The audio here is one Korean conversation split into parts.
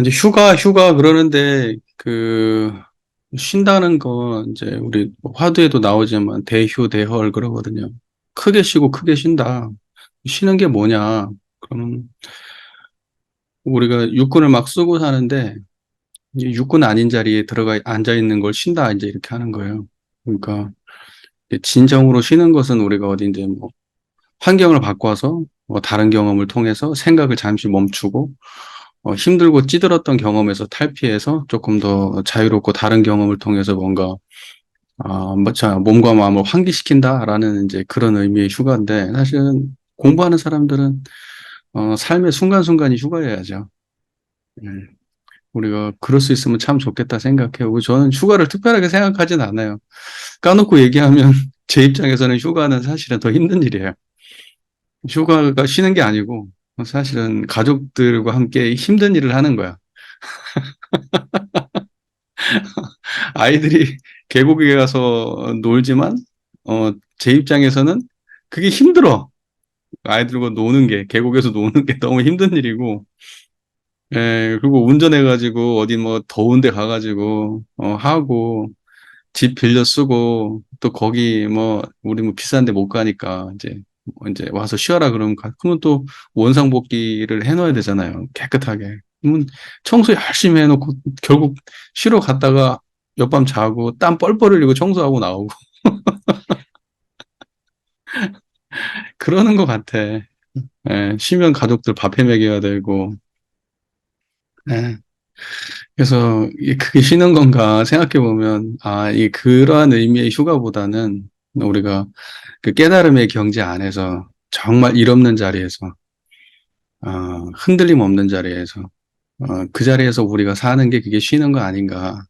이제 휴가 그러는데, 쉰다는 거, 이제, 우리 화두에도 나오지만, 대휴, 대헐 그러거든요. 크게 쉬고 크게 쉰다. 쉬는 게 뭐냐? 그러면, 우리가 육군을 막 쓰고 사는데, 이제 육군 아닌 자리에 들어가 앉아 있는 걸 쉰다, 이제 이렇게 하는 거예요. 그러니까, 이제 진정으로 쉬는 것은 우리가 어디 이제 뭐, 환경을 바꿔서, 뭐, 다른 경험을 통해서 생각을 잠시 멈추고, 힘들고 찌들었던 경험에서 탈피해서 조금 더 자유롭고 다른 경험을 통해서 뭔가, 몸과 마음을 환기시킨다라는 이제 그런 의미의 휴가인데, 사실은 공부하는 사람들은, 삶의 순간순간이 휴가여야죠. 예. 우리가 그럴 수 있으면 참 좋겠다 생각해요. 저는 휴가를 특별하게 생각하진 않아요. 까놓고 얘기하면 제 입장에서는 휴가는 사실은 더 힘든 일이에요. 휴가가 쉬는 게 아니고, 사실은 가족들과 함께 힘든 일을 하는 거야. 아이들이 계곡에 가서 놀지만, 제 입장에서는 그게 힘들어. 아이들과 노는 게, 계곡에서 노는 게 너무 힘든 일이고, 그리고 운전해가지고 어디 뭐 더운 데 가가지고, 하고, 집 빌려 쓰고, 또 거기 뭐, 우리 뭐 비싼 데 못 가니까, 이제 와서 쉬어라 그러면 또 원상복귀를 해놓아야 되잖아요. 깨끗하게. 그러면 청소 열심히 해놓고 결국 쉬러 갔다가 옆밤 자고 땀 뻘뻘 흘리고 청소하고 나오고 그러는 것 같아. 쉬면 가족들 밥해 먹여야 되고. 예. 그래서 이게 그게 쉬는 건가 생각해 보면 이 그러한 의미의 휴가보다는 우리가 그 깨달음의 경지 안에서 정말 일 없는 자리에서 흔들림 없는 자리에서 그 자리에서 우리가 사는 게 그게 쉬는 거 아닌가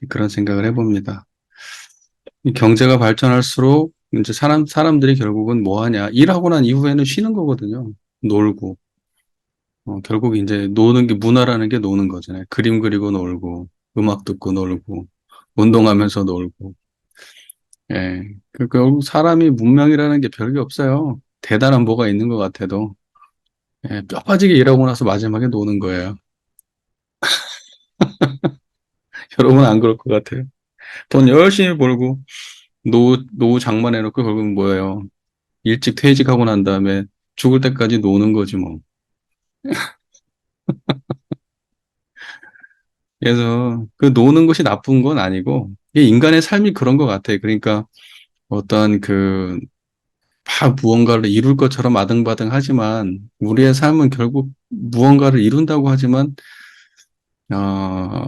그런 생각을 해봅니다. 이 경제가 발전할수록 이제 사람들이 결국은 뭐 하냐 일하고 난 이후에는 쉬는 거거든요. 놀고 결국 이제 노는 게 문화라는 게 노는 거잖아요. 그림 그리고 놀고 음악 듣고 놀고 운동하면서 놀고 예. 결국 사람이 문명이라는 게 별게 없어요. 대단한 뭐가 있는 것 같아도 뼈 빠지게 일하고 나서 마지막에 노는 거예요. 여러분 안 그럴 것 같아요. 돈 열심히 벌고 노후 장만해놓고 결국은 뭐예요? 일찍 퇴직하고 난 다음에 죽을 때까지 노는 거지 뭐. 그래서 그 노는 것이 나쁜 건 아니고 이게 인간의 삶이 그런 것 같아요. 그러니까 어떤 막 무언가를 이룰 것처럼 아등바등 하지만 우리의 삶은 결국 무언가를 이룬다고 하지만 어,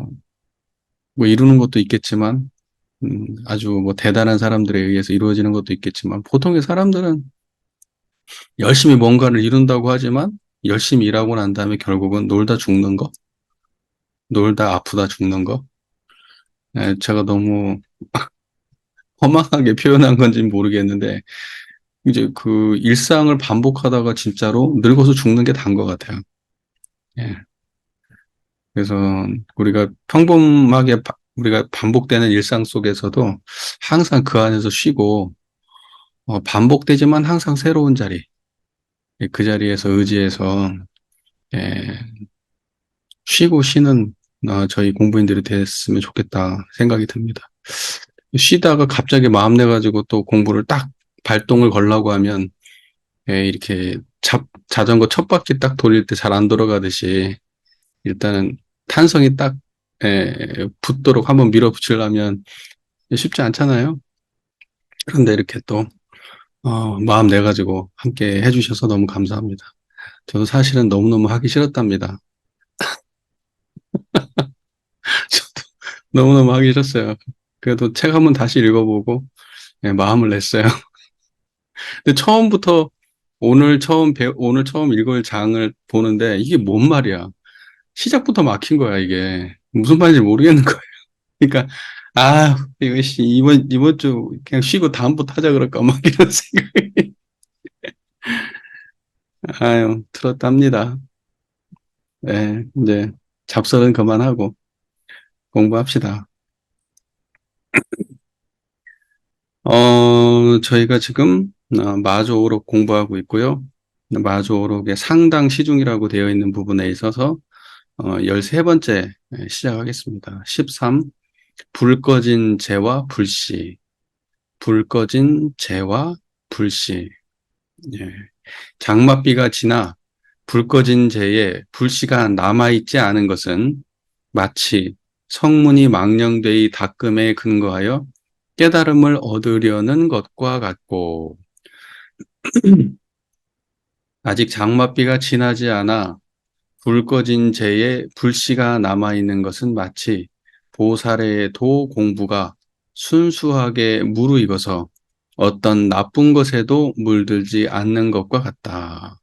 뭐 이루는 것도 있겠지만 아주 뭐 대단한 사람들에 의해서 이루어지는 것도 있겠지만 보통의 사람들은 열심히 뭔가를 이룬다고 하지만 열심히 일하고 난 다음에 결국은 놀다 죽는 거, 놀다 아프다 죽는 거. 제가 너무 험악하게 표현한 건지는 모르겠는데 이제 그 일상을 반복하다가 진짜로 늙어서 죽는 게 단 것 같아요. 예. 그래서 우리가 평범하게 우리가 반복되는 일상 속에서도 항상 그 안에서 쉬고 반복되지만 항상 새로운 자리, 그 자리에서 의지해서 예, 쉬고 쉬는 저희 공부인들이 됐으면 좋겠다 생각이 듭니다. 쉬다가 갑자기 마음 내가지고 또 공부를 딱 발동을 걸라고 하면 이렇게 자전거 첫 바퀴 딱 돌릴 때 잘 안 돌아가듯이 일단은 탄성이 딱 붙도록 한번 밀어붙이려면 쉽지 않잖아요. 그런데 이렇게 또 마음 내가지고 함께 해주셔서 너무 감사합니다. 저도 사실은 너무너무 하기 싫었답니다. 저도 너무너무 하기 싫었어요. 그래도 책 한번 다시 읽어보고 마음을 냈어요. 근데 처음부터 오늘 처음 읽을 장을 보는데 이게 뭔 말이야? 시작부터 막힌 거야, 이게. 무슨 말인지 모르겠는 거야. 그러니까, 이거 이번 주 그냥 쉬고 다음부터 하자 그럴까, 막 이런 생각이. 아유, 들었답니다. 네, 이제 잡설은 그만하고 공부합시다. 저희가 지금 마조오록 공부하고 있고요. 마조오록의 상당 시중이라고 되어 있는 부분에 있어서 13번째 시작하겠습니다. 13. 불 꺼진 재와 불씨. 불 꺼진 재와 불씨. 예. 장맛비가 지나 불 꺼진 재에 불씨가 남아있지 않은 것은 마치 성문이 망령되이 닦음에 근거하여 깨달음을 얻으려는 것과 같고, 아직 장맛비가 지나지 않아 불 꺼진 재에 불씨가 남아있는 것은 마치 보살의 도 공부가 순수하게 무르익어서 어떤 나쁜 것에도 물들지 않는 것과 같다.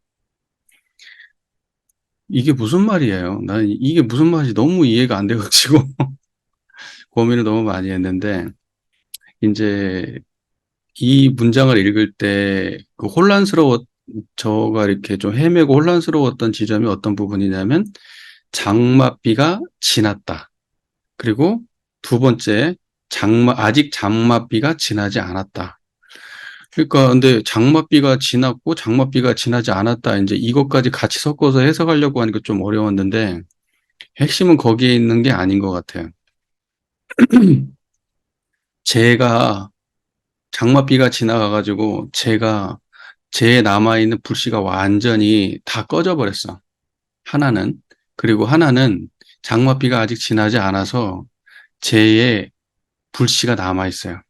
이게 무슨 말이에요? 난 이게 무슨 말인지 너무 이해가 안 돼가지고 고민을 너무 많이 했는데, 이제 이 문장을 읽을 때 그 저가 이렇게 좀 헤매고 혼란스러웠던 지점이 어떤 부분이냐면, 장맛비가 지났다. 그리고 두 번째, 아직 장맛비가 지나지 않았다. 그러니까 근데 장맛비가 지났고 장맛비가 지나지 않았다. 이제 이것까지 같이 섞어서 해석하려고 하니까 좀 어려웠는데, 핵심은 거기에 있는 게 아닌 것 같아요. 제가 장맛비가 지나가가지고 제에 남아있는 불씨가 완전히 다 꺼져버렸어. 하나는. 그리고 하나는 장맛비가 아직 지나지 않아서 제에 불씨가 남아있어요.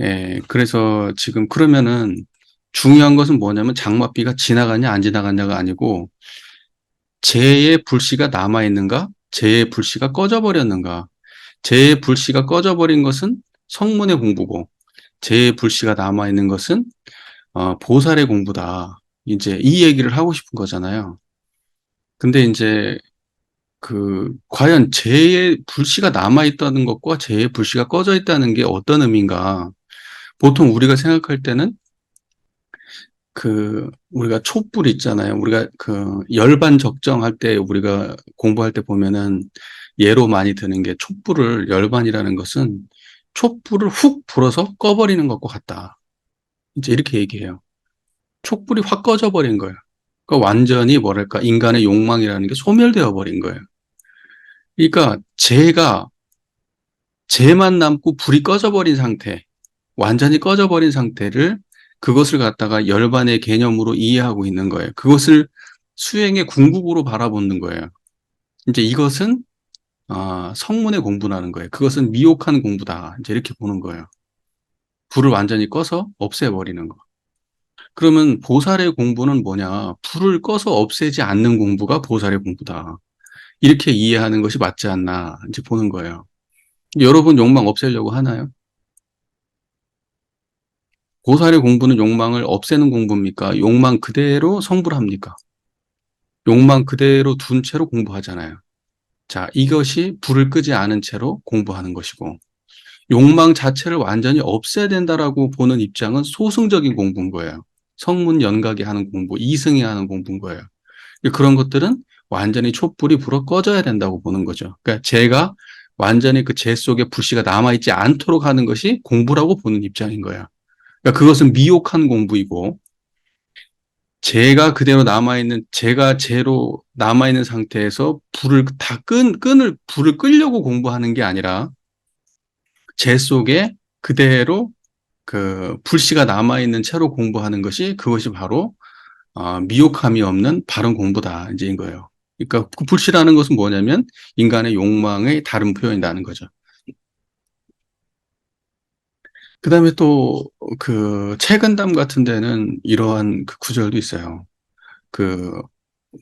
예, 그래서 지금 그러면은 중요한 것은 뭐냐면 장맛비가 지나갔냐 안 지나갔냐가 아니고 제의 불씨가 남아있는가? 제의 불씨가 꺼져버렸는가? 제의 불씨가 꺼져버린 것은 성문의 공부고 제의 불씨가 남아있는 것은 보살의 공부다. 이제 이 얘기를 하고 싶은 거잖아요. 근데 이제 과연 재의 불씨가 남아있다는 것과 재의 불씨가 꺼져 있다는 게 어떤 의미인가. 보통 우리가 생각할 때는 우리가 촛불 있잖아요. 우리가 열반 적정할 때 우리가 공부할 때 보면은 예로 많이 드는 게 촛불을 열반이라는 것은 촛불을 훅 불어서 꺼버리는 것과 같다. 이제 이렇게 얘기해요. 촛불이 확 꺼져 버린 거예요. 그러니까 완전히 뭐랄까 인간의 욕망이라는 게 소멸되어 버린 거예요. 그러니까 재만 남고 불이 꺼져버린 상태, 완전히 꺼져버린 상태를 그것을 갖다가 열반의 개념으로 이해하고 있는 거예요. 그것을 수행의 궁극으로 바라보는 거예요. 이제 이것은 성문의 공부라는 거예요. 그것은 미혹한 공부다. 이제 이렇게 보는 거예요. 불을 완전히 꺼서 없애버리는 거. 그러면 보살의 공부는 뭐냐? 불을 꺼서 없애지 않는 공부가 보살의 공부다. 이렇게 이해하는 것이 맞지 않나 이제 보는 거예요. 여러분 욕망 없애려고 하나요? 보살의 공부는 욕망을 없애는 공부입니까? 욕망 그대로 성불합니까? 욕망 그대로 둔 채로 공부하잖아요. 자, 이것이 불을 끄지 않은 채로 공부하는 것이고, 욕망 자체를 완전히 없애야 된다라고 보는 입장은 소승적인 공부인 거예요. 성문 연각이 하는 공부, 이승이 하는 공부인 거예요. 그런 것들은 완전히 촛불이 불어 꺼져야 된다고 보는 거죠. 그러니까 제가 완전히 그 재 속에 불씨가 남아있지 않도록 하는 것이 공부라고 보는 입장인 거예요. 그러니까 그것은 미혹한 공부이고, 제가 제로 남아있는 상태에서 불을 끄려고 공부하는 게 아니라, 재 속에 그대로 불씨가 남아있는 채로 공부하는 것이 그것이 바로, 미혹함이 없는 바른 공부다. 이제인 거예요. 그러니까 그 불씨라는 것은 뭐냐면 인간의 욕망의 다른 표현이라는 거죠. 그 다음에 또, 책은담 같은 데는 이러한 그 구절도 있어요. 그,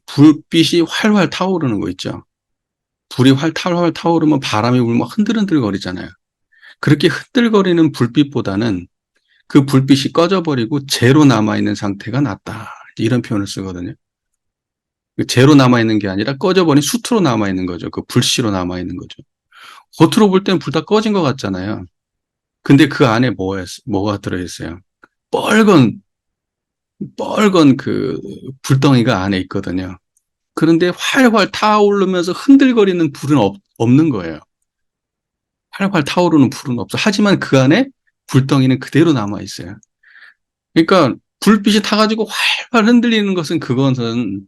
불빛이 활활 타오르는 거 있죠. 불이 활활 타오르면 바람이 불면 흔들흔들 거리잖아요. 그렇게 흔들거리는 불빛보다는 그 불빛이 꺼져버리고 제로 남아있는 상태가 낫다. 이런 표현을 쓰거든요. 제로 남아있는 게 아니라 꺼져버린 수트로 남아있는 거죠. 그 불씨로 남아있는 거죠. 겉으로 볼 때는 불 다 꺼진 것 같잖아요. 근데 그 안에 뭐가 들어있어요? 뻘건, 뻘건 불덩이가 안에 있거든요. 그런데 활활 타오르면서 흔들거리는 불은 없는 거예요. 활활 타오르는 불은 없어. 하지만 그 안에 불덩이는 그대로 남아 있어요. 그러니까 불빛이 타가지고 활활 흔들리는 것은 그것은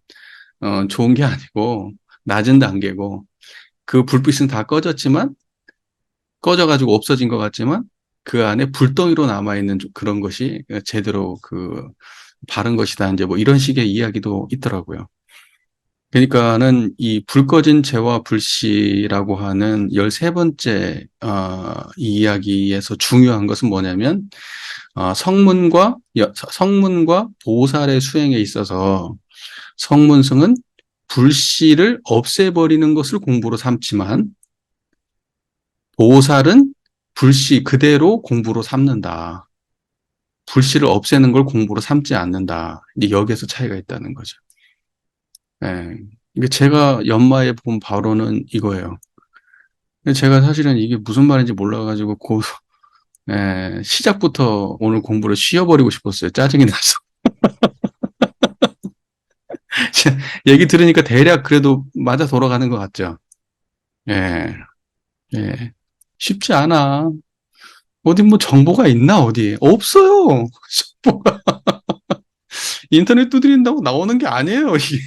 좋은 게 아니고 낮은 단계고 그 불빛은 다 꺼졌지만 꺼져가지고 없어진 것 같지만 그 안에 불덩이로 남아있는 그런 것이 제대로 그 바른 것이다. 이제 뭐 이런 식의 이야기도 있더라고요. 그러니까는 이 불 꺼진 재와 불씨라고 하는 13번째 이 이야기에서 중요한 것은 뭐냐면 성문과 보살의 수행에 있어서 성문승은 불씨를 없애버리는 것을 공부로 삼지만 보살은 불씨 그대로 공부로 삼는다. 불씨를 없애는 걸 공부로 삼지 않는다. 이제 여기에서 차이가 있다는 거죠. 예. 이게 제가 연마에 본 바로는 이거예요. 제가 사실은 이게 무슨 말인지 몰라가지고 시작부터 오늘 공부를 쉬어버리고 싶었어요. 짜증이 나서. 얘기 들으니까 대략 그래도 맞아 돌아가는 것 같죠. 예, 예. 쉽지 않아. 어디 뭐 정보가 있나, 어디? 없어요. 정보가. 인터넷 두드린다고 나오는 게 아니에요, 이게.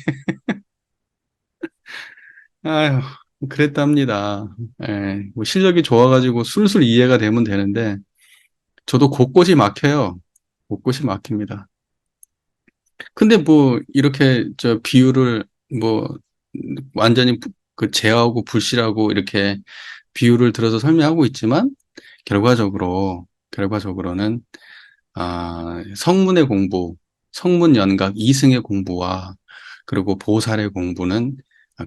아휴, 그랬답니다. 예, 뭐 실력이 좋아가지고 술술 이해가 되면 되는데, 저도 곳곳이 막혀요. 곳곳이 막힙니다. 근데 뭐, 이렇게 비유를 뭐, 완전히 그 제하고 불씨라고 이렇게 비유를 들어서 설명하고 있지만, 결과적으로는 성문의 공부, 성문 연각 이승의 공부와 그리고 보살의 공부는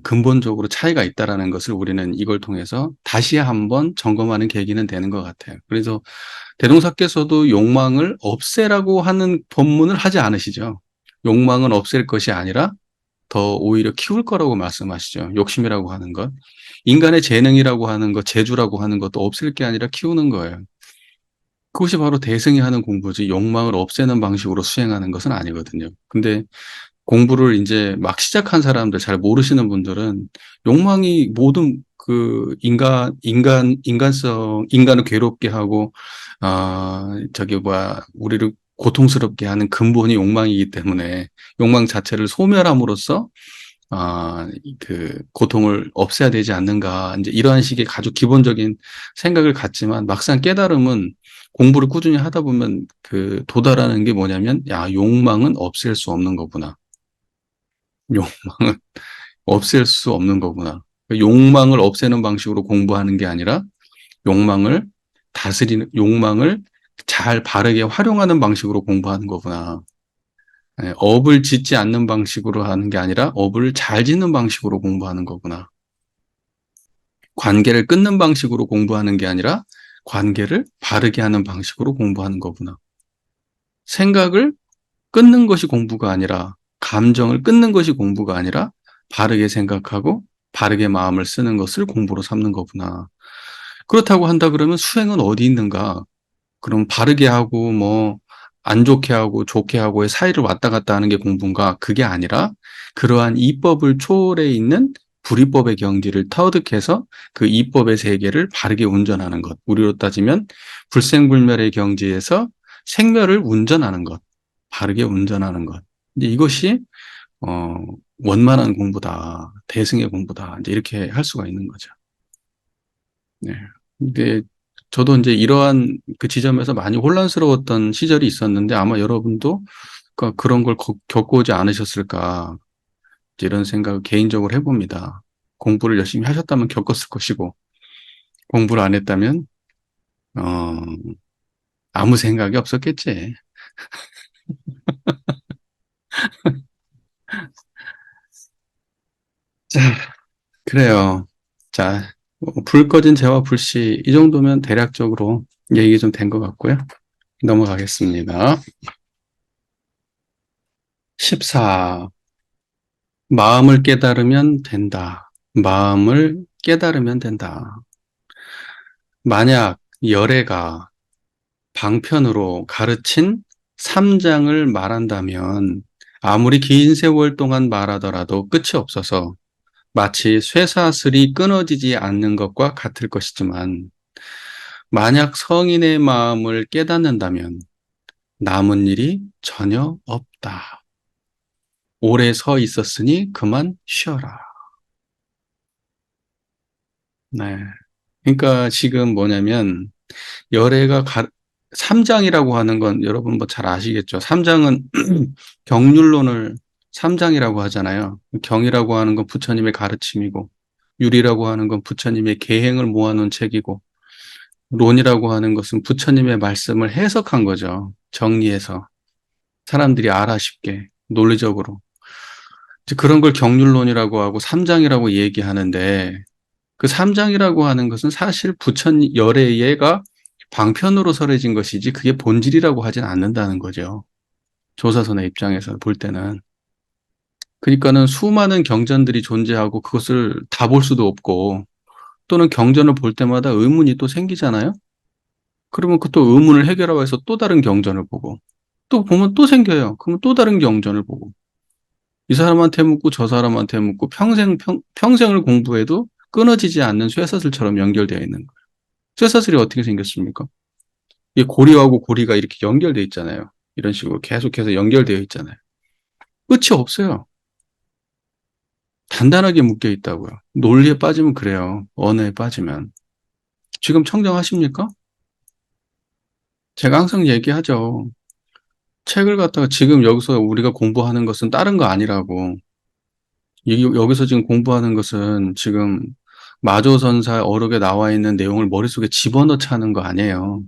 근본적으로 차이가 있다라는 것을 우리는 이걸 통해서 다시 한번 점검하는 계기는 되는 것 같아요. 그래서 대동사께서도 욕망을 없애라고 하는 법문을 하지 않으시죠. 욕망은 없앨 것이 아니라 더 오히려 키울 거라고 말씀하시죠. 욕심이라고 하는 것. 인간의 재능이라고 하는 것, 재주라고 하는 것도 없앨 게 아니라 키우는 거예요. 그것이 바로 대승이 하는 공부지 욕망을 없애는 방식으로 수행하는 것은 아니거든요. 근데 공부를 이제 막 시작한 사람들, 잘 모르시는 분들은 욕망이 모든 그 인간을 괴롭게 하고, 우리를 고통스럽게 하는 근본이 욕망이기 때문에 욕망 자체를 소멸함으로써 그 고통을 없애야 되지 않는가. 이제 이러한 식의 아주 기본적인 생각을 갖지만 막상 깨달음은 공부를 꾸준히 하다 보면 그 도달하는 게 뭐냐면, 야, 욕망은 없앨 수 없는 거구나. 욕망은 없앨 수 없는 거구나. 욕망을 없애는 방식으로 공부하는 게 아니라 욕망을 욕망을 잘 바르게 활용하는 방식으로 공부하는 거구나. 업을 짓지 않는 방식으로 하는 게 아니라 업을 잘 짓는 방식으로 공부하는 거구나. 관계를 끊는 방식으로 공부하는 게 아니라 관계를 바르게 하는 방식으로 공부하는 거구나. 생각을 끊는 것이 공부가 아니라, 감정을 끊는 것이 공부가 아니라 바르게 생각하고 바르게 마음을 쓰는 것을 공부로 삼는 거구나. 그렇다고 한다 그러면 수행은 어디 있는가? 그럼 바르게 하고 뭐 안 좋게 하고 좋게 하고의 사이를 왔다 갔다 하는 게 공부인가? 그게 아니라 그러한 이법을 초월해 있는 불이법의 경지를 터득해서 그 이법의 세계를 바르게 운전하는 것. 우리로 따지면 불생불멸의 경지에서 생멸을 운전하는 것. 바르게 운전하는 것. 이제 이것이 어, 원만한 공부다. 대승의 공부다. 이제 이렇게 할 수가 있는 거죠. 네. 근데 저도 이제 이러한 그 지점에서 많이 혼란스러웠던 시절이 있었는데 아마 여러분도 그런 걸 겪어오지 않으셨을까 이제 이런 생각을 개인적으로 해봅니다. 공부를 열심히 하셨다면 겪었을 것이고 공부를 안 했다면 어, 아무 생각이 없었겠지. 자, 그래요. 자, 불 꺼진 재와 불씨 이 정도면 대략적으로 얘기 좀 된 것 같고요. 넘어가겠습니다. 14. 마음을 깨달으면 된다. 마음을 깨달으면 된다. 만약 열애가 방편으로 가르친 3장을 말한다면 아무리 긴 세월 동안 말하더라도 끝이 없어서 마치 쇠사슬이 끊어지지 않는 것과 같을 것이지만 만약 성인의 마음을 깨닫는다면 남은 일이 전혀 없다. 오래 서 있었으니 그만 쉬어라. 네. 그러니까 지금 뭐냐면 열애가 삼장이라고 하는 건 여러분 뭐 잘 아시겠죠? 삼장은 경률론을 삼장이라고 하잖아요. 경이라고 하는 건 부처님의 가르침이고, 율이라고 하는 건 부처님의 계행을 모아놓은 책이고, 론이라고 하는 것은 부처님의 말씀을 해석한 거죠. 정리해서 사람들이 알아 쉽게 논리적으로. 이제 그런 걸 경률론이라고 하고 삼장이라고 얘기하는데, 그 삼장이라고 하는 것은 사실 부처님 열애가 방편으로 설해진 것이지 그게 본질이라고 하진 않는다는 거죠. 조사선의 입장에서 볼 때는. 그러니까는 수많은 경전들이 존재하고 그것을 다 볼 수도 없고, 또는 경전을 볼 때마다 의문이 또 생기잖아요. 그러면 그 또 의문을 해결하기 위해서 또 다른 경전을 보고, 또 보면 또 생겨요. 그러면 또 다른 경전을 보고, 이 사람한테 묻고 저 사람한테 묻고 평생을 공부해도 끊어지지 않는 쇠사슬처럼 연결되어 있는 거예요. 쇠사슬이 어떻게 생겼습니까? 이 고리하고 고리가 이렇게 연결되어 있잖아요. 이런 식으로 계속해서 연결되어 있잖아요. 끝이 없어요. 단단하게 묶여 있다고요. 논리에 빠지면 그래요. 언어에 빠지면. 지금 청정하십니까? 제가 항상 얘기하죠. 책을 갖다가 지금 여기서 우리가 공부하는 것은 다른 거 아니라고. 여기서 지금 공부하는 것은 지금 마조선사 어록에 나와 있는 내용을 머릿속에 집어넣자는 거 아니에요.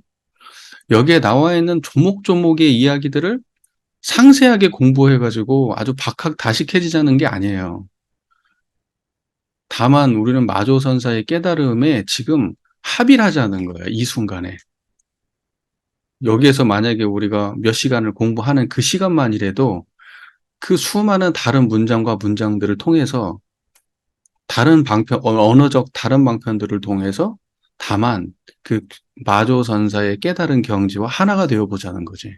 여기에 나와 있는 조목조목의 이야기들을 상세하게 공부해가지고 아주 박학다식해지자는 게 아니에요. 다만 우리는 마조선사의 깨달음에 지금 합의를 하자는 거예요. 이 순간에. 여기에서 만약에 우리가 몇 시간을 공부하는 그 시간만이라도 그 수많은 다른 문장과 문장들을 통해서 다른 방편, 언어적 다른 방편들을 통해서 다만 그 마조선사의 깨달은 경지와 하나가 되어 보자는 거지.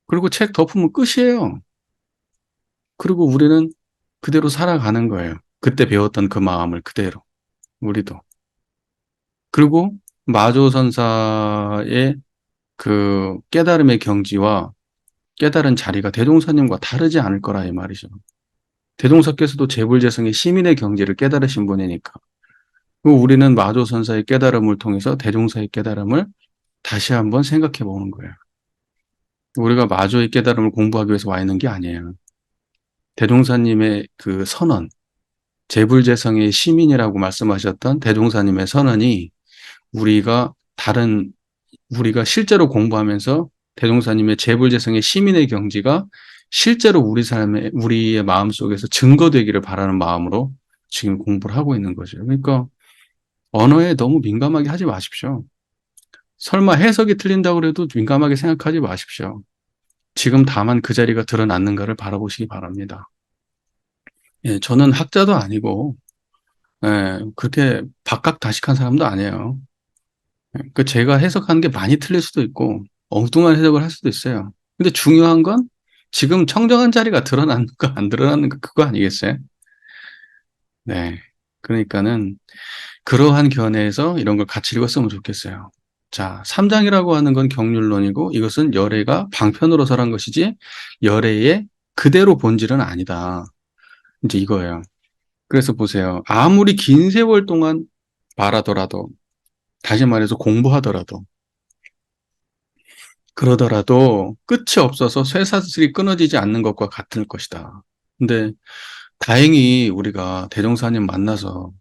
그리고 책 덮으면 끝이에요. 그리고 우리는 그대로 살아가는 거예요. 그때 배웠던 그 마음을 그대로. 우리도. 그리고 마조선사의 그 깨달음의 경지와 깨달은 자리가 대종사님과 다르지 않을 거라 이 말이죠. 대종사께서도 재불재성의 시민의 경지를 깨달으신 분이니까. 그리고 우리는 마조선사의 깨달음을 통해서 대종사의 깨달음을 다시 한번 생각해 보는 거예요. 우리가 마조의 깨달음을 공부하기 위해서 와 있는 게 아니에요. 대종사님의 그 선언, 재불재성의 시민이라고 말씀하셨던 대종사님의 선언이 우리가 실제로 공부하면서 대종사님의 재불재성의 시민의 경지가 실제로 우리의 마음 속에서 증거되기를 바라는 마음으로 지금 공부를 하고 있는 거죠. 그러니까 언어에 너무 민감하게 하지 마십시오. 설마 해석이 틀린다고 해도 민감하게 생각하지 마십시오. 지금 다만 그 자리가 드러났는가를 바라보시기 바랍니다. 예, 저는 학자도 아니고, 예, 그렇게 박학다식한 사람도 아니에요. 그 제가 해석하는 게 많이 틀릴 수도 있고 엉뚱한 해석을 할 수도 있어요. 근데 중요한 건 지금 청정한 자리가 드러났는가 안 드러났는가 그거 아니겠어요? 네. 그러니까는 그러한 견해에서 이런 걸 같이 읽었으면 좋겠어요. 자, 3장이라고 하는 건 경륜론이고 이것은 열애가 방편으로 설한 것이지 열애의 그대로 본질은 아니다. 이제 이거예요. 그래서 보세요. 아무리 긴 세월 동안 말하더라도 다시 말해서 공부하더라도 그러더라도 끝이 없어서 쇠사슬이 끊어지지 않는 것과 같을 것이다. 근데 다행히 우리가 대종사님 만나서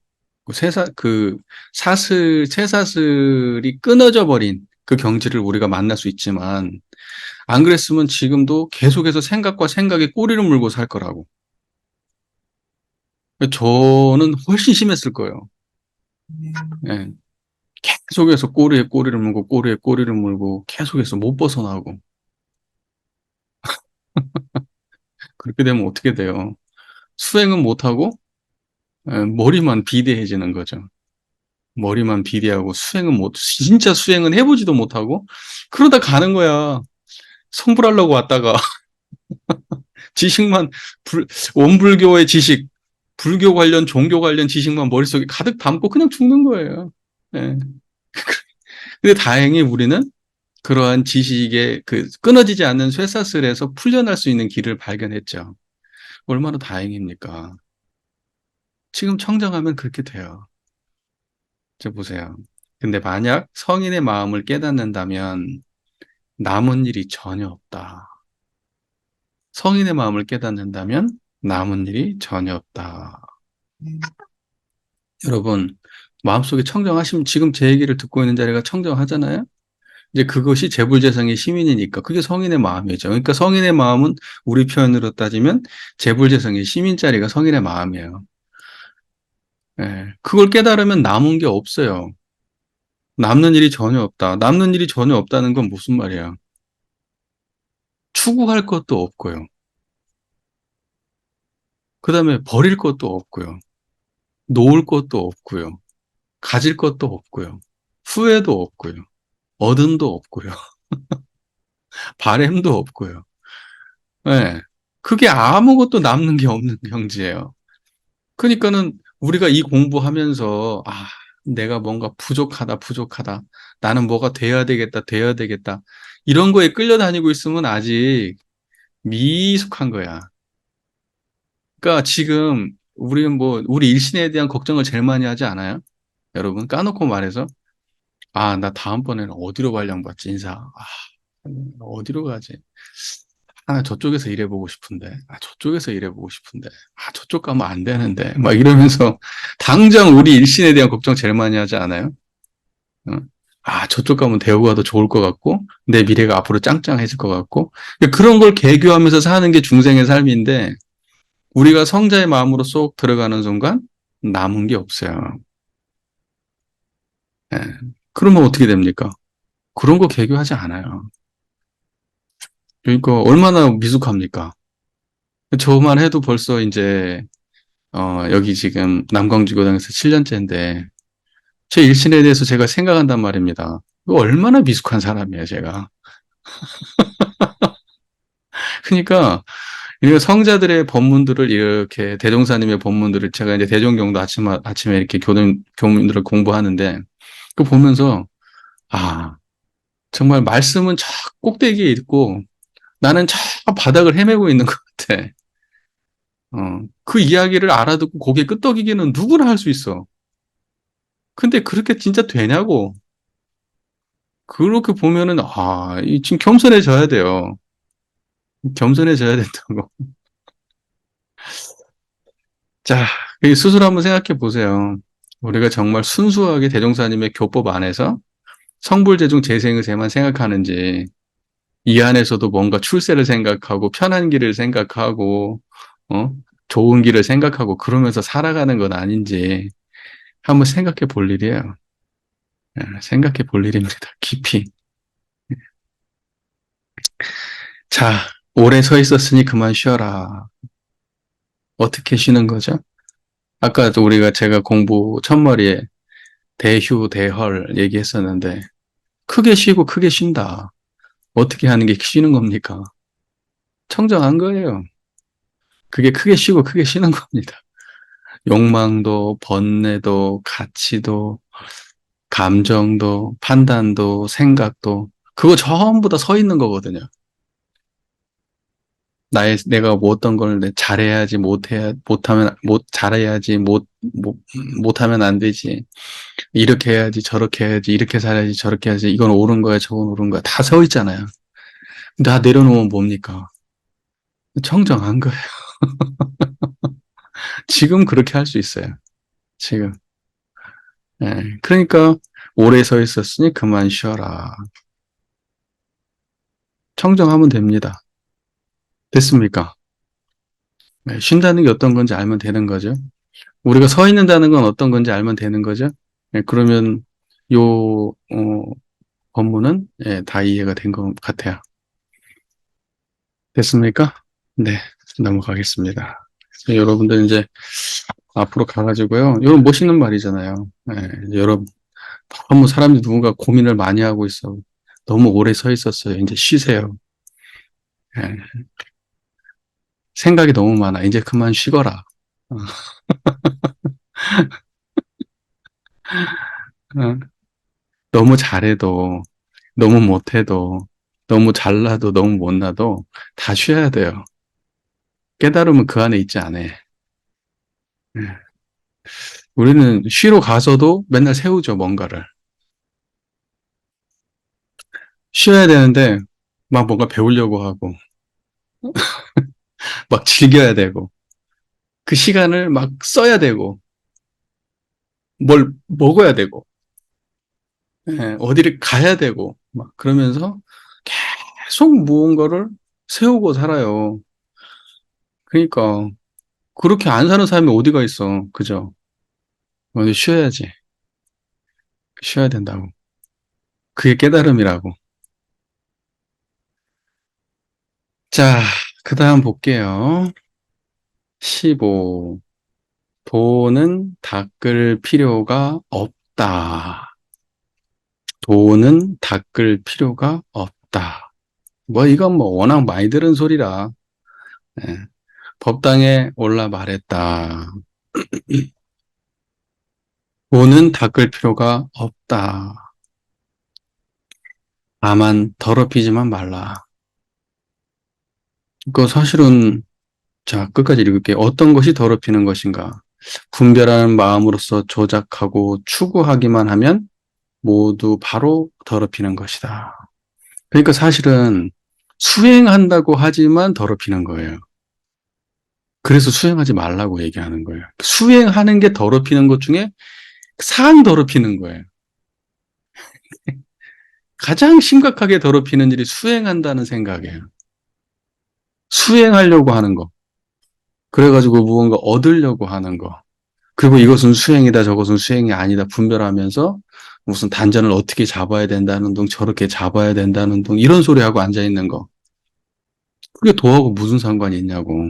쇠사슬이 끊어져 버린 그 경지를 우리가 만날 수 있지만 안 그랬으면 지금도 계속해서 생각과 생각에 꼬리를 물고 살 거라고. 저는 훨씬 심했을 거예요. 예. 계속해서 꼬리에 꼬리를 물고 꼬리에 꼬리를 물고 계속해서 못 벗어나고 그렇게 되면 어떻게 돼요? 수행은 못하고 머리만 비대해지는 거죠. 머리만 비대하고 진짜 수행은 해보지도 못하고 그러다 가는 거야. 성불하려고 왔다가 지식만 원불교의 지식, 불교 관련, 종교 관련 지식만 머릿속에 가득 담고 그냥 죽는 거예요. 예. 근데 다행히 우리는 그러한 지식의 그 끊어지지 않는 쇠사슬에서 풀려날 수 있는 길을 발견했죠. 얼마나 다행입니까? 지금 청정하면 그렇게 돼요. 자, 보세요. 근데 만약 성인의 마음을 깨닫는다면 남은 일이 전혀 없다. 성인의 마음을 깨닫는다면 남은 일이 전혀 없다. 여러분, 마음속에 청정하시면 지금 제 얘기를 듣고 있는 자리가 청정하잖아요? 이제 그것이 재불재성의 시민이니까 그게 성인의 마음이죠. 그러니까 성인의 마음은 우리 표현으로 따지면 재불재성의 시민자리가 성인의 마음이에요. 예. 그걸 깨달으면 남은 게 없어요. 남는 일이 전혀 없다. 남는 일이 전혀 없다는 건 무슨 말이야? 추구할 것도 없고요. 그 다음에 버릴 것도 없고요. 놓을 것도 없고요. 가질 것도 없고요. 후회도 없고요. 얻음도 없고요. 바램도 없고요. 예. 그게 아무것도 남는 게 없는 경지예요. 그러니까는 우리가 이 공부하면서 내가 뭔가 부족하다, 부족하다. 나는 뭐가 돼야 되겠다, 돼야 되겠다. 이런 거에 끌려다니고 있으면 아직 미숙한 거야. 그러니까 지금 우리는 뭐 우리 일신에 대한 걱정을 제일 많이 하지 않아요? 여러분 까놓고 말해서 나 다음번에는 어디로 발령받지 인사. 어디로 가지? 저쪽에서 일해보고 싶은데. 저쪽에서 일해보고 싶은데. 저쪽 가면 안 되는데. 막 이러면서 당장 우리 일신에 대한 걱정 제일 많이 하지 않아요? 어? 저쪽 가면 대우가 더 좋을 것 같고, 내 미래가 앞으로 짱짱해질 것 같고, 그런 걸 계교하면서 사는 게 중생의 삶인데, 우리가 성자의 마음으로 쏙 들어가는 순간, 남은 게 없어요. 예. 그러면 어떻게 됩니까? 그런 거 계교하지 않아요. 그러니까 얼마나 미숙합니까? 저만 해도 벌써 이제 여기 지금 남광주교당에서 7년째인데 제 일신에 대해서 제가 생각한단 말입니다. 얼마나 미숙한 사람이에요, 제가. 그러니까 이런 성자들의 법문들을 이렇게 대종사님의 법문들을 제가 이제 대종경도 아침에 이렇게 교문들을 공부하는데 그 보면서 정말 말씀은 저 꼭대기에 있고 나는 저 바닥을 헤매고 있는 것 같아. 그 이야기를 알아듣고 고개 끄덕이기는 누구나 할 수 있어. 근데 그렇게 진짜 되냐고. 그렇게 보면은, 지금 겸손해져야 돼요. 겸손해져야 된다고. 자, 이 스스로 한번 생각해 보세요. 우리가 정말 순수하게 대종사님의 교법 안에서 성불재중 재생의 재만 생각하는지, 이 안에서도 뭔가 출세를 생각하고, 편한 길을 생각하고, 어? 좋은 길을 생각하고, 그러면서 살아가는 건 아닌지, 한번 생각해 볼 일이에요. 생각해 볼 일입니다. 깊이. 자, 오래 서 있었으니 그만 쉬어라. 어떻게 쉬는 거죠? 아까도 제가 공부 첫머리에 대휴, 대헐 얘기했었는데, 크게 쉬고 크게 쉰다. 어떻게 하는 게 쉬는 겁니까? 청정한 거예요. 그게 크게 쉬고 크게 쉬는 겁니다. 욕망도, 번뇌도, 가치도, 감정도, 판단도, 생각도, 그거 전부 다 서 있는 거거든요. 내가 뭐 어떤 걸 잘해야지, 잘해야지, 못하면 안 되지. 이렇게 해야지, 저렇게 해야지, 이렇게 살아야지, 저렇게 해야지, 이건 옳은 거야, 저건 옳은 거야. 다 서 있잖아요. 다 내려놓으면 뭡니까? 청정한 거예요. 지금 그렇게 할 수 있어요. 지금. 예. 그러니까, 오래 서 있었으니 그만 쉬어라. 청정하면 됩니다. 됐습니까? 예, 쉰다는 게 어떤 건지 알면 되는 거죠. 우리가 서 있는다는 건 어떤 건지 알면 되는 거죠. 예, 그러면, 법문은, 다 이해가 된 것 같아요. 됐습니까? 네, 넘어가겠습니다. 여러분들 이제 앞으로 가가지고요. 이런 멋있는 말이잖아요. 여러분, 너무 사람들이 누군가 고민을 많이 하고 있어. 너무 오래 서 있었어요. 이제 쉬세요. 예, 생각이 너무 많아. 이제 그만 쉬거라. 어, 어, 너무 잘해도, 너무 못해도, 너무 잘나도, 너무 못나도 다 쉬어야 돼요. 깨달으면 그 안에 있지 않아요. 예. 우리는 쉬러 가서도 맨날 세우죠, 뭔가를. 쉬어야 되는데, 막 뭔가 배우려고 하고, 막 즐겨야 되고, 그 시간을 막 써야 되고, 뭘 먹어야 되고, 예, 어디를 가야 되고, 막 그러면서 계속 무언가를 세우고 살아요. 그러니까, 그렇게 안 사는 사람이 어디가 있어. 그죠? 어디 쉬어야지. 쉬어야 된다고. 그게 깨달음이라고. 자, 그 다음 볼게요. 15. 돈은 닦을 필요가 없다. 돈은 닦을 필요가 없다. 뭐, 이건 뭐, 워낙 많이 들은 소리라. 예. 법당에 올라 말했다. 돈은 닦을 필요가 없다. 다만, 더럽히지만 말라. 그 사실은, 자, 끝까지 읽을게요. 어떤 것이 더럽히는 것인가? 분별하는 마음으로서 조작하고 추구하기만 하면 모두 바로 더럽히는 것이다. 그러니까 사실은 수행한다고 하지만 더럽히는 거예요. 그래서 수행하지 말라고 얘기하는 거예요. 수행하는 게 더럽히는 것 중에 상 더럽히는 거예요. 가장 심각하게 더럽히는 일이 수행한다는 생각이에요. 수행하려고 하는 거. 그래가지고 무언가 얻으려고 하는 거. 그리고 이것은 수행이다, 저것은 수행이 아니다 분별하면서 무슨 단전을 어떻게 잡아야 된다는 둥, 저렇게 잡아야 된다는 둥, 이런 소리하고 앉아있는 거. 그게 도하고 무슨 상관이 있냐고.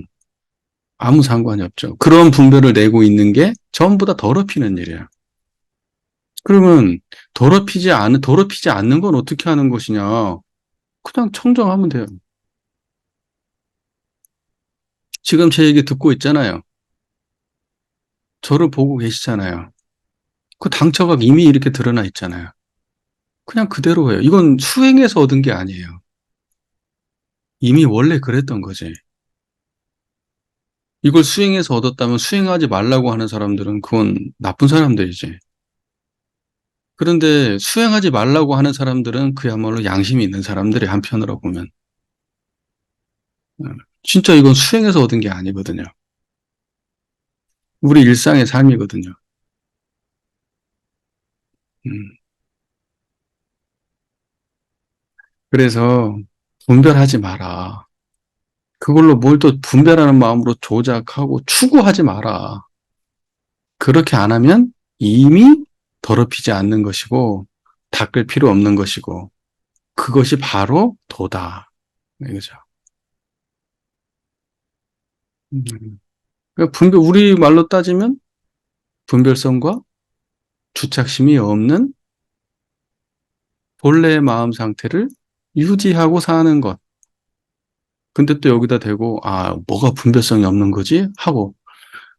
아무 상관이 없죠. 그런 분별을 내고 있는 게 전부 다 더럽히는 일이야. 그러면 더럽히지 않는 건 어떻게 하는 것이냐? 그냥 청정하면 돼요. 지금 제 얘기 듣고 있잖아요. 저를 보고 계시잖아요. 그 당처가 이미 이렇게 드러나 있잖아요. 그냥 그대로 해요. 이건 수행해서 얻은 게 아니에요. 이미 원래 그랬던 거지. 이걸 수행해서 얻었다면 수행하지 말라고 하는 사람들은 그건 나쁜 사람들이지. 그런데 수행하지 말라고 하는 사람들은 그야말로 양심이 있는 사람들이 한편으로 보면. 진짜 이건 수행해서 얻은 게 아니거든요. 우리 일상의 삶이거든요. 음, 그래서 분별하지 마라. 그걸로 뭘 또 분별하는 마음으로 조작하고 추구하지 마라. 그렇게 안 하면 이미 더럽히지 않는 것이고 닦을 필요 없는 것이고 그것이 바로 도다. 이거죠. 음. 그러니까 우리 말로 따지면 분별성과 주착심이 없는 본래의 마음 상태를 유지하고 사는 것. 근데 또 여기다 대고, 아, 뭐가 분별성이 없는 거지? 하고,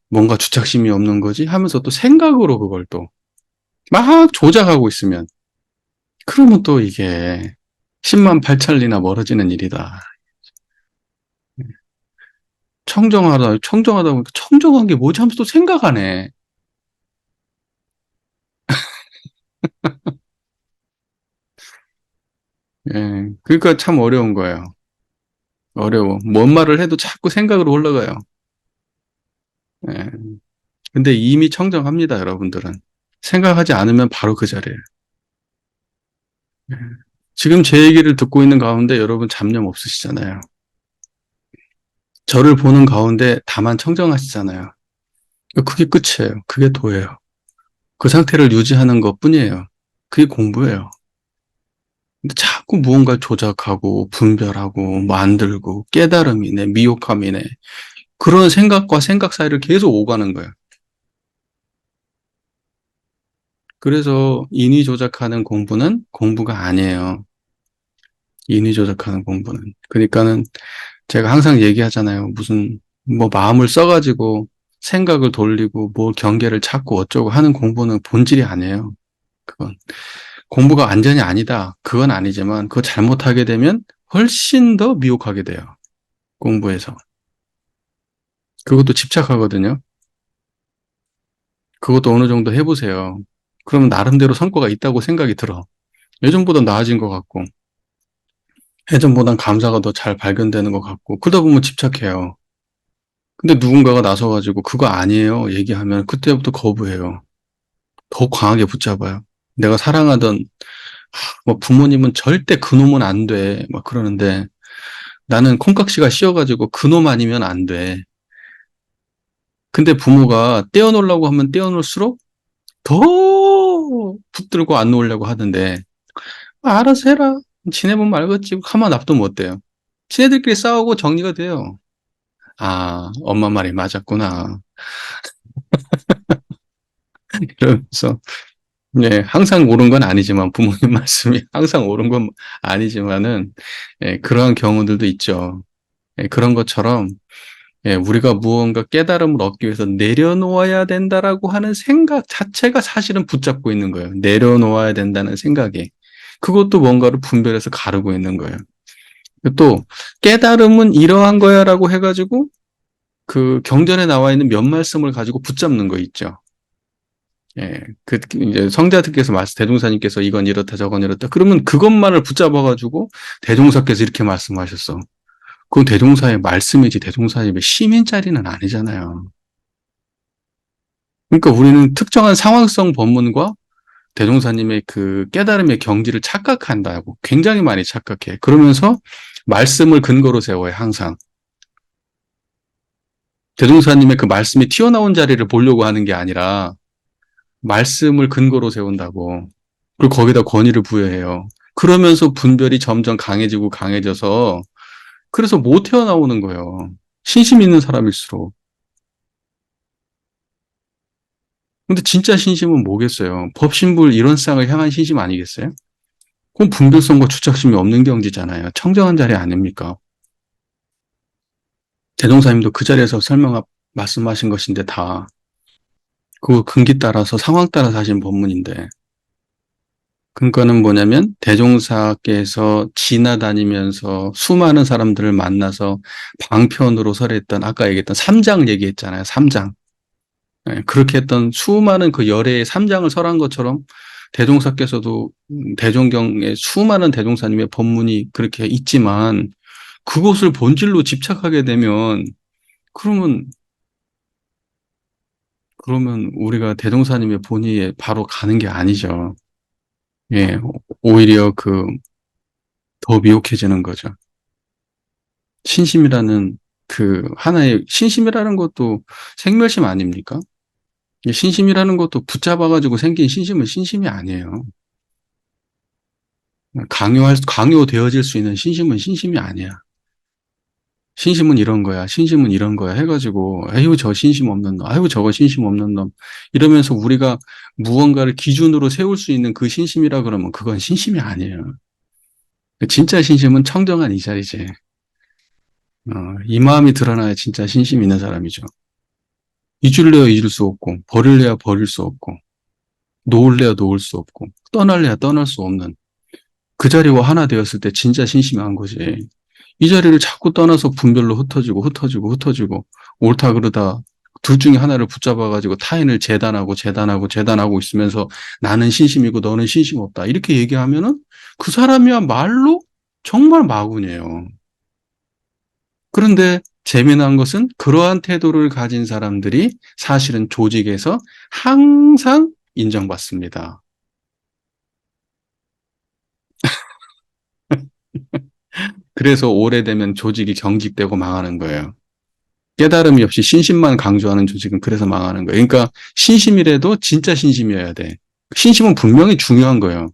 뭔가 주착심이 없는 거지? 하면서 또 생각으로 그걸 또 막 조작하고 있으면, 그러면 또 이게 10만 8천리나 멀어지는 일이다. 청정하다 보니까 청정한 게 뭐지 하면서 또 생각하네. 예, 그러니까 참 어려운 거예요. 어려워. 뭔 말을 해도 자꾸 생각으로 올라가요. 예. 근데 이미 청정합니다, 여러분들은. 생각하지 않으면 바로 그 자리에요. 예. 지금 제 얘기를 듣고 있는 가운데 여러분 잡념 없으시잖아요. 저를 보는 가운데 다만 청정하시잖아요. 그게 끝이에요. 그게 도예요. 그 상태를 유지하는 것 뿐이에요. 그게 공부예요. 근데 자꾸 무언가를 조작하고 분별하고 만들고 깨달음이네, 미혹함이네. 그런 생각과 생각 사이를 계속 오가는 거예요. 그래서 인위 조작하는 공부는 공부가 아니에요. 인위 조작하는 공부는. 그러니까는 제가 항상 얘기하잖아요. 무슨 뭐 마음을 써가지고 생각을 돌리고 뭐 경계를 찾고 어쩌고 하는 공부는 본질이 아니에요. 그건 공부가 완전히 아니다. 그건 아니지만 그거 잘못하게 되면 훨씬 더 미혹하게 돼요. 공부에서. 그것도 집착하거든요. 그것도 어느 정도 해보세요. 그러면 나름대로 성과가 있다고 생각이 들어. 예전보다 나아진 것 같고, 예전보단 감사가 더 잘 발견되는 것 같고, 그러다 보면 집착해요. 근데 누군가가 나서가지고 그거 아니에요 얘기하면 그때부터 거부해요. 더 강하게 붙잡아요. 내가 사랑하던 뭐 부모님은 절대 그놈은 안 돼. 막 그러는데 나는 콩깍지가 씌어가지고 그놈 아니면 안 돼. 근데 부모가 떼어놓으려고 하면 떼어놓을수록 더 붙들고 안 놓으려고 하던데 알아서 해라. 지네분 말겠지. 가만 납도 못 돼요. 지네들끼리 싸우고 정리가 돼요. 아, 엄마 말이 맞았구나. 그러면서 네, 항상 옳은 건 아니지만 부모님 말씀이 항상 옳은 건 아니지만은 예, 그러한 경우들도 있죠. 예, 그런 것처럼 예, 우리가 무언가 깨달음을 얻기 위해서 내려놓아야 된다라고 하는 생각 자체가 사실은 붙잡고 있는 거예요. 내려놓아야 된다는 생각이. 그것도 뭔가를 분별해서 가르고 있는 거예요. 또 깨달음은 이러한 거야라고 해가지고 그 경전에 나와 있는 몇 말씀을 가지고 붙잡는 거 있죠. 예, 이제 성자들께서 대종사님께서 이건 이렇다 저건 이렇다. 그러면 그것만을 붙잡아가지고 대종사께서 이렇게 말씀하셨어. 그건 대종사의 말씀이지 대종사님의 시민짜리는 아니잖아요. 그러니까 우리는 특정한 상황성 법문과 대종사님의 그 깨달음의 경지를 착각한다고 굉장히 많이 착각해. 그러면서 말씀을 근거로 세워요, 항상. 대종사님의 그 말씀이 튀어나온 자리를 보려고 하는 게 아니라 말씀을 근거로 세운다고. 그리고 거기다 권위를 부여해요. 그러면서 분별이 점점 강해지고 강해져서 그래서 못 태어나오는 거예요. 신심 있는 사람일수록. 근데 진짜 신심은 뭐겠어요? 법신불 이런 상을 향한 신심 아니겠어요? 그건 분별성과 주착심이 없는 경지잖아요. 청정한 자리 아닙니까? 대종사님도 그 자리에서 말씀하신 것인데 다 그 근기 따라서 상황 따라서 하신 법문인데 근거는 뭐냐면 대종사께서 지나다니면서 수많은 사람들을 만나서 방편으로 설했던 아까 얘기했던 3장 얘기했잖아요. 3장. 그렇게 했던 수많은 그 열애의 3장을 설한 것처럼 대종사께서도 대종경에 수많은 대종사님의 법문이 그렇게 있지만 그것을 본질로 집착하게 되면 그러면 우리가 대종사님의 본의에 바로 가는 게 아니죠. 예, 오히려 더 미혹해지는 거죠. 신심이라는 하나의 신심이라는 것도 생멸심 아닙니까? 신심이라는 것도 붙잡아가지고 생긴 신심은 신심이 아니에요. 강요되어질 수 있는 신심은 신심이 아니야. 신심은 이런 거야. 신심은 이런 거야. 해가지고, 아유, 저 신심 없는 놈. 아유, 저거 신심 없는 놈. 이러면서 우리가 무언가를 기준으로 세울 수 있는 그 신심이라 그러면 그건 신심이 아니에요. 진짜 신심은 청정한 이 자리지. 이 마음이 드러나야 진짜 신심 있는 사람이죠. 잊을래야 잊을 수 없고, 버릴래야 버릴 수 없고, 놓을래야 놓을 수 없고, 떠날래야 떠날 수 없는 그 자리와 하나 되었을 때 진짜 신심한 거지. 이 자리를 자꾸 떠나서 분별로 흩어지고, 옳다 그르다 둘 중에 하나를 붙잡아가지고 타인을 재단하고 있으면서 나는 신심이고 너는 신심 없다. 이렇게 얘기하면은 그 사람이야말로 정말 마군이에요. 그런데 재미난 것은 그러한 태도를 가진 사람들이 사실은 조직에서 항상 인정받습니다. 그래서 오래되면 조직이 경직되고 망하는 거예요. 깨달음이 없이 신심만 강조하는 조직은 그래서 망하는 거예요. 그러니까 신심이라도 진짜 신심이어야 돼. 신심은 분명히 중요한 거예요.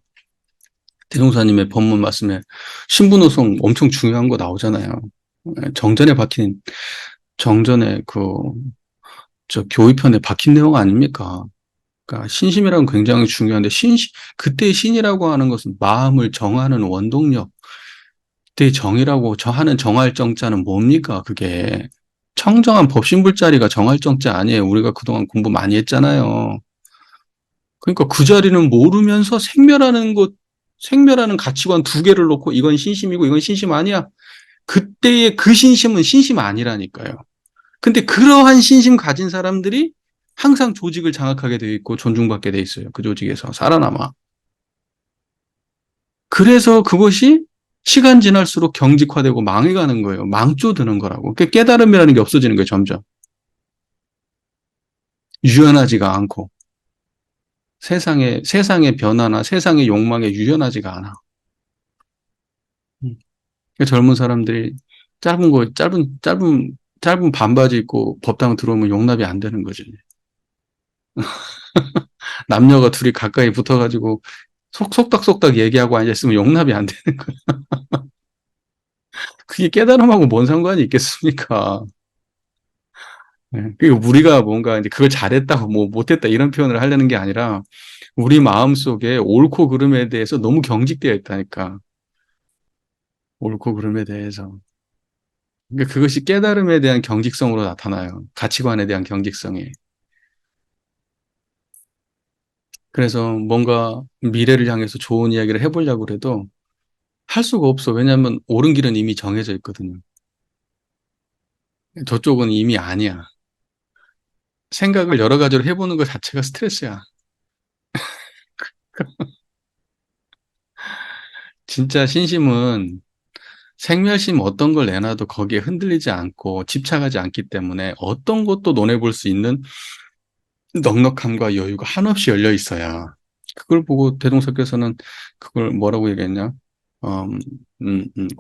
대종사님의 법문 말씀에 신분호송 엄청 중요한 거 나오잖아요. 정전에 박힌, 정전에 교의편에 박힌 내용 아닙니까? 그러니까 신심이라는 건 굉장히 중요한데 그때의 신이라고 하는 것은 마음을 정하는 원동력. 그때의 정이라고 하는 정할 정자는 뭡니까? 그게 청정한 법신불자리가 정할 정자 아니에요. 우리가 그동안 공부 많이 했잖아요. 그러니까 그 자리는 모르면서 생멸하는 가치관 두 개를 놓고 이건 신심이고 이건 신심 아니야. 그때의 그 신심은 신심 아니라니까요. 근데 그러한 신심 가진 사람들이 항상 조직을 장악하게 돼 있고 존중받게 돼 있어요. 그 조직에서 살아남아. 그래서 그것이 시간 지날수록 경직화되고 망해가는 거예요. 망조드는 거라고. 그 깨달음이라는 게 없어지는 거예요, 점점. 유연하지가 않고. 세상의 변화나 세상의 욕망에 유연하지가 않아. 음. 젊은 사람들이 짧은 반바지 입고 법당 들어오면 용납이 안 되는 거지. 남녀가 둘이 가까이 붙어가지고 속닥속닥 얘기하고 앉아있으면 용납이 안 되는 거야. 그게 깨달음하고 뭔 상관이 있겠습니까? 네. 그리고 우리가 뭔가 이제 그걸 잘했다고 뭐 못했다 이런 표현을 하려는 게 아니라 우리 마음속에 옳고 그름에 대해서 너무 경직되어 있다니까. 옳고 그름에 대해서. 그러니까 그것이 깨달음에 대한 경직성으로 나타나요. 가치관에 대한 경직성이. 그래서 뭔가 미래를 향해서 좋은 이야기를 해보려고 그래도 할 수가 없어. 왜냐하면 옳은 길은 이미 정해져 있거든요. 저쪽은 이미 아니야. 생각을 여러 가지로 해보는 것 자체가 스트레스야. 진짜 신심은 생멸심 어떤 걸 내놔도 거기에 흔들리지 않고 집착하지 않기 때문에 어떤 것도 논해볼 수 있는 넉넉함과 여유가 한없이 열려 있어야. 그걸 보고 대동석께서는 그걸 뭐라고 얘기했냐?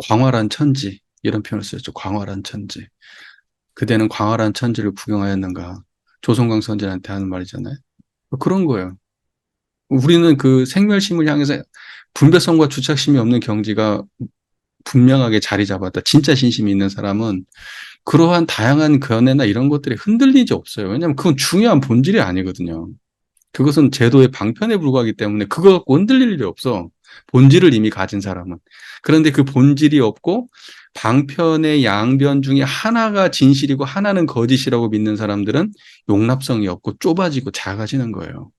광활한 천지. 이런 표현을 쓰였죠. 광활한 천지. 그대는 광활한 천지를 구경하였는가? 조선광 선진한테 하는 말이잖아요. 그런 거예요. 우리는 그 생멸심을 향해서 분별성과 주착심이 없는 경지가 분명하게 자리 잡았다. 진짜 신심이 있는 사람은 그러한 다양한 견해나 이런 것들이 흔들리지 없어요. 왜냐하면 그건 중요한 본질이 아니거든요. 그것은 제도의 방편에 불과하기 때문에 그거 갖고 흔들릴 일이 없어. 본질을 이미 가진 사람은. 그런데 그 본질이 없고 방편의 양변 중에 하나가 진실이고 하나는 거짓이라고 믿는 사람들은 용납성이 없고 좁아지고 작아지는 거예요.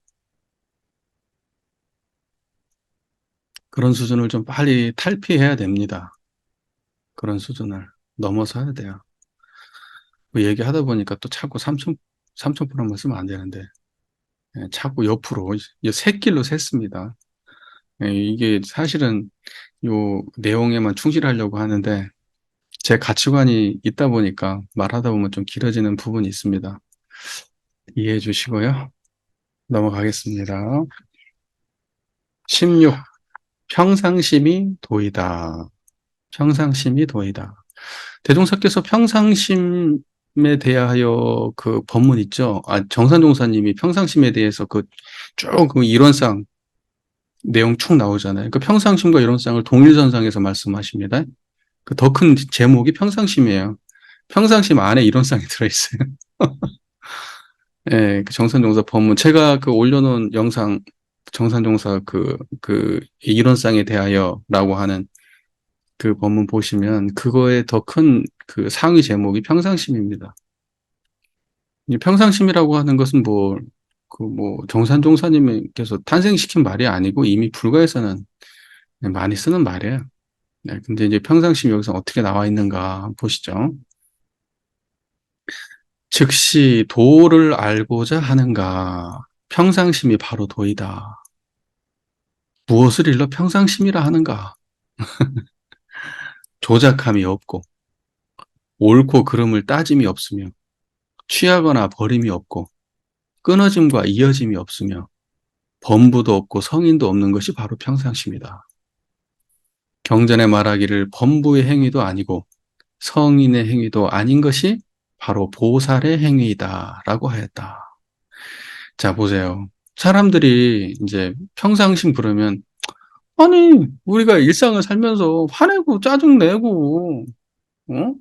그런 수준을 좀 빨리 탈피해야 됩니다. 그런 수준을 넘어서야 돼요. 뭐 얘기하다 보니까 또 자꾸 삼천포로만 쓰면 안 되는데, 예, 자꾸 옆으로, 샛길로 샜습니다. 예, 이게 사실은 요 내용에만 충실하려고 하는데, 제 가치관이 있다 보니까 말하다 보면 좀 길어지는 부분이 있습니다. 이해해 주시고요. 넘어가겠습니다. 16. 평상심이 도이다. 평상심이 도이다. 대종사께서 평상심에 대하여 그 법문 있죠. 정산종사님이 평상심에 대해서 그 이론상 내용 쭉 나오잖아요. 그 평상심과 이론상을 동일선상에서 말씀하십니다. 그 더 큰 제목이 평상심이에요. 평상심 안에 이론상이 들어있어요. 예, 그 정산종사 법문. 제가 그 올려놓은 영상, 정산종사 그 이론상에 대하여라고 하는 그 법문 보시면 그거에 더 큰 그 상위 제목이 평상심입니다. 이 평상심이라고 하는 것은 정산종사님께서 탄생시킨 말이 아니고 이미 불가에서는 많이 쓰는 말이에요. 네, 근데 이제 평상심이 여기서 어떻게 나와 있는가 보시죠. 즉시 도를 알고자 하는가. 평상심이 바로 도이다. 무엇을 일러 평상심이라 하는가. 조작함이 없고 옳고 그름을 따짐이 없으며 취하거나 버림이 없고 끊어짐과 이어짐이 없으며 범부도 없고 성인도 없는 것이 바로 평상심이다. 경전에 말하기를 범부의 행위도 아니고 성인의 행위도 아닌 것이 바로 보살의 행위이다라고 하였다. 자, 보세요. 사람들이 이제 평상심 그러면 아니, 우리가 일상을 살면서 화내고 짜증내고 어?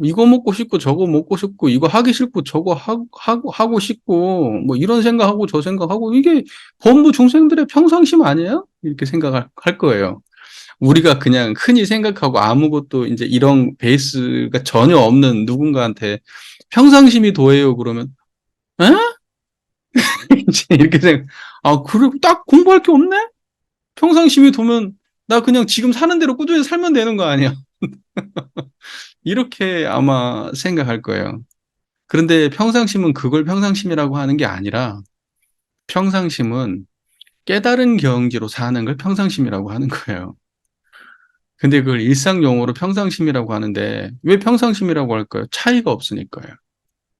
이거 먹고 싶고 저거 먹고 싶고 이거 하기 싫고 저거 하고 싶고 뭐 이런 생각하고 저 생각하고 이게 범부 중생들의 평상심 아니에요? 이렇게 생각할 거예요. 우리가 그냥 흔히 생각하고 아무것도 이제 이런 베이스가 전혀 없는 누군가한테 평상심이 도예요 그러면 에? 이제 이렇게 그래 딱 공부할 게 없네? 평상심이 도면 나 그냥 지금 사는 대로 꾸준히 살면 되는 거 아니야? 이렇게 아마 생각할 거예요. 그런데 평상심은 그걸 평상심이라고 하는 게 아니라 평상심은 깨달은 경지로 사는 걸 평상심이라고 하는 거예요. 근데 그걸 일상 용어로 평상심이라고 하는데 왜 평상심이라고 할까요? 차이가 없으니까요.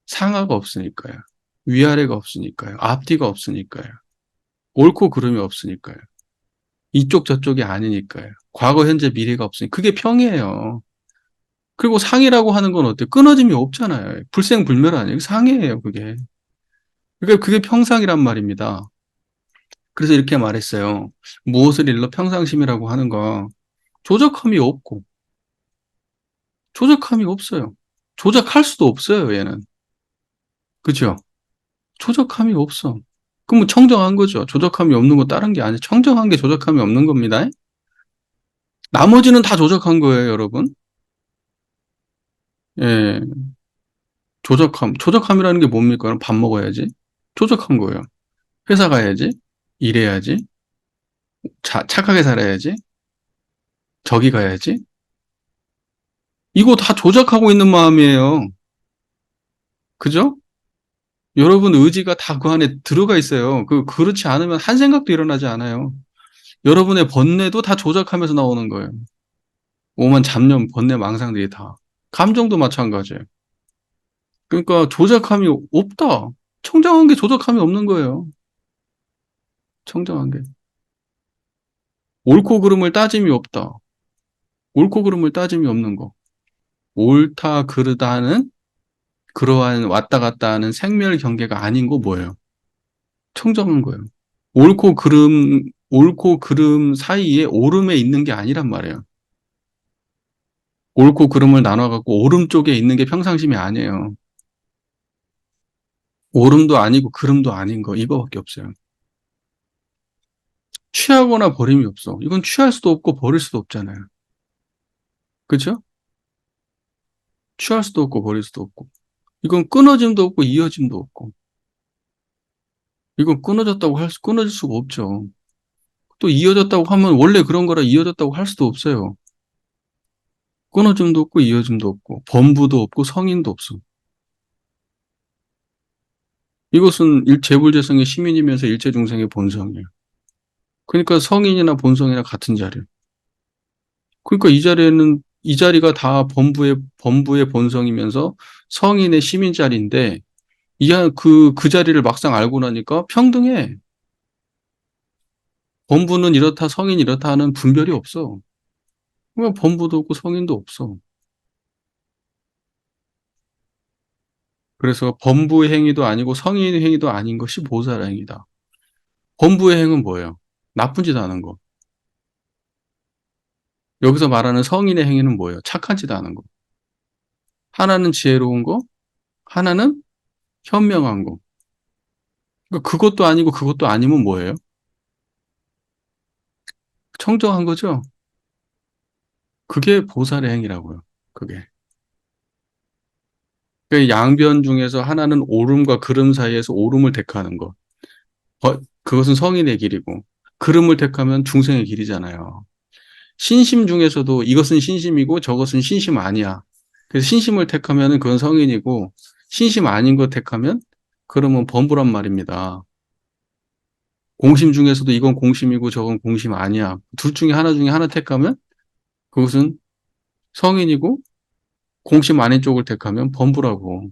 상하가 없으니까요. 위아래가 없으니까요. 앞뒤가 없으니까요. 옳고 그름이 없으니까요. 이쪽 저쪽이 아니니까요. 과거, 현재, 미래가 없으니 그게 평이에요. 그리고 상이라고 하는 건 어때요? 끊어짐이 없잖아요. 불생불멸 아니에요. 상이에요, 그게. 그러니까 그게 평상이란 말입니다. 그래서 이렇게 말했어요. 무엇을 일러 평상심이라고 하는 거 조작함이 없고 조작함이 없어요. 조작할 수도 없어요, 얘는. 그죠? 조작함이 없어. 그럼 청정한 거죠. 조작함이 없는 거 다른 게 아니에요. 청정한 게 조작함이 없는 겁니다. 나머지는 다 조작한 거예요, 여러분. 예, 조작함. 조작함이라는 게 뭡니까? 그럼 밥 먹어야지. 조작한 거예요. 회사 가야지. 일해야지. 착하게 살아야지. 저기 가야지. 이거 다 조작하고 있는 마음이에요. 그죠? 여러분 의지가 다 그 안에 들어가 있어요. 그렇지 않으면 한 생각도 일어나지 않아요. 여러분의 번뇌도 다 조작하면서 나오는 거예요. 오만 잡념, 번뇌, 망상들이 다. 감정도 마찬가지예요. 그러니까 조작함이 없다. 청정한 게 조작함이 없는 거예요. 청정한 게. 옳고 그름을 따짐이 없다. 옳고 그름을 따짐이 없는 거. 옳다, 그르다 하는 그러한 왔다 갔다 하는 생멸 경계가 아닌 거 뭐예요? 청정한 거예요. 옳고 그름 사이에 오름에 있는 게 아니란 말이에요. 옳고 그름을 나눠갖고 오름 쪽에 있는 게 평상심이 아니에요. 오름도 아니고 그름도 아닌 거 이거밖에 없어요. 취하거나 버림이 없어. 이건 취할 수도 없고 버릴 수도 없잖아요. 그렇죠? 취할 수도 없고 버릴 수도 없고. 이건 끊어짐도 없고 이어짐도 없고. 이건 끊어질 수가 없죠. 또 이어졌다고 하면 원래 그런 거라 이어졌다고 할 수도 없어요. 끊어짐도 없고 이어짐도 없고 범부도 없고 성인도 없어. 이것은 재불재성의 시민이면서 일체중생의 본성이에요. 그러니까 성인이나 본성이나 같은 자리예요. 그러니까 이 자리가 다 범부의 본성이면서 성인의 시민 자리인데 그 자리를 막상 알고 나니까 평등해. 범부는 이렇다, 성인이 이렇다 하는 분별이 없어. 그러니까 범부도 없고 성인도 없어. 그래서 범부의 행위도 아니고 성인의 행위도 아닌 것이 보살의 행위다. 범부의 행은 뭐예요? 나쁜 짓 하는 거. 여기서 말하는 성인의 행위는 뭐예요? 착한 짓 하는 거. 하나는 지혜로운 거, 하나는 현명한 거. 그러니까 그것도 아니고 그것도 아니면 뭐예요? 청정한 거죠? 그게 보살의 행위라고요. 그게. 그 양변 중에서 하나는 오름과 그름 사이에서 오름을 택하는 것. 그것은 성인의 길이고, 그름을 택하면 중생의 길이잖아요. 신심 중에서도 이것은 신심이고 저것은 신심 아니야. 그래서 신심을 택하면 그건 성인이고, 신심 아닌 것 택하면 그러면 범부란 말입니다. 공심 중에서도 이건 공심이고 저건 공심 아니야. 둘 중에 하나 택하면 그것은 성인이고 공심 아닌 쪽을 택하면 범부라고.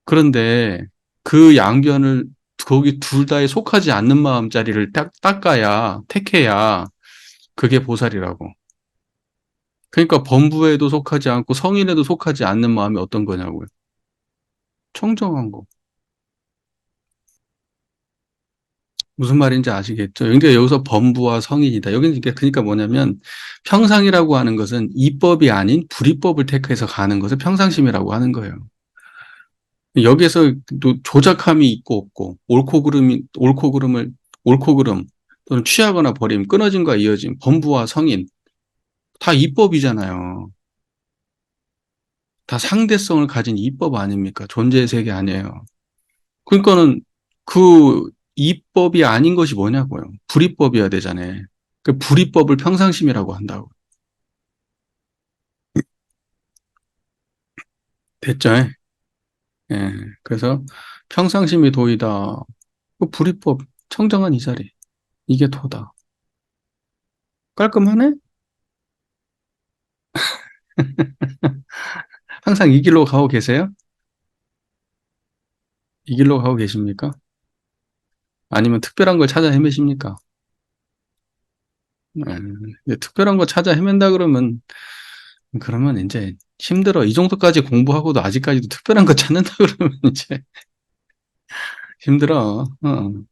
그런데 그 양변을 거기 둘 다에 속하지 않는 마음자리를 닦아야, 택해야 그게 보살이라고. 그러니까 범부에도 속하지 않고 성인에도 속하지 않는 마음이 어떤 거냐고요. 청정한 거. 무슨 말인지 아시겠죠? 그러니까 여기서 범부와 성인이다. 여기는 그러니까 뭐냐면 평상이라고 하는 것은 이법이 아닌 불이법을 택해서 가는 것을 평상심이라고 하는 거예요. 여기에서 또 조작함이 있고 없고 옳고 그름 또는 취하거나 버림, 끊어짐과 이어짐, 범부와 성인 다 이법이잖아요. 다 상대성을 가진 이법 아닙니까? 존재의 세계 아니에요. 그러니까는 그 이법이 아닌 것이 뭐냐고요. 불이법이어야 되잖아요. 그 불이법을 평상심이라고 한다고. 됐죠? 예. 그래서 평상심이 도이다. 그 불이법, 청정한 이 자리. 이게 도다. 깔끔하네? 항상 이 길로 가고 계세요? 이 길로 가고 계십니까? 아니면 특별한 걸 찾아 헤매십니까? 예. 이제 특별한 거 찾아 헤맨다 그러면 이제 힘들어. 이 정도까지 공부하고도 아직까지도 특별한 거 찾는다 그러면 이제 힘들어. 어.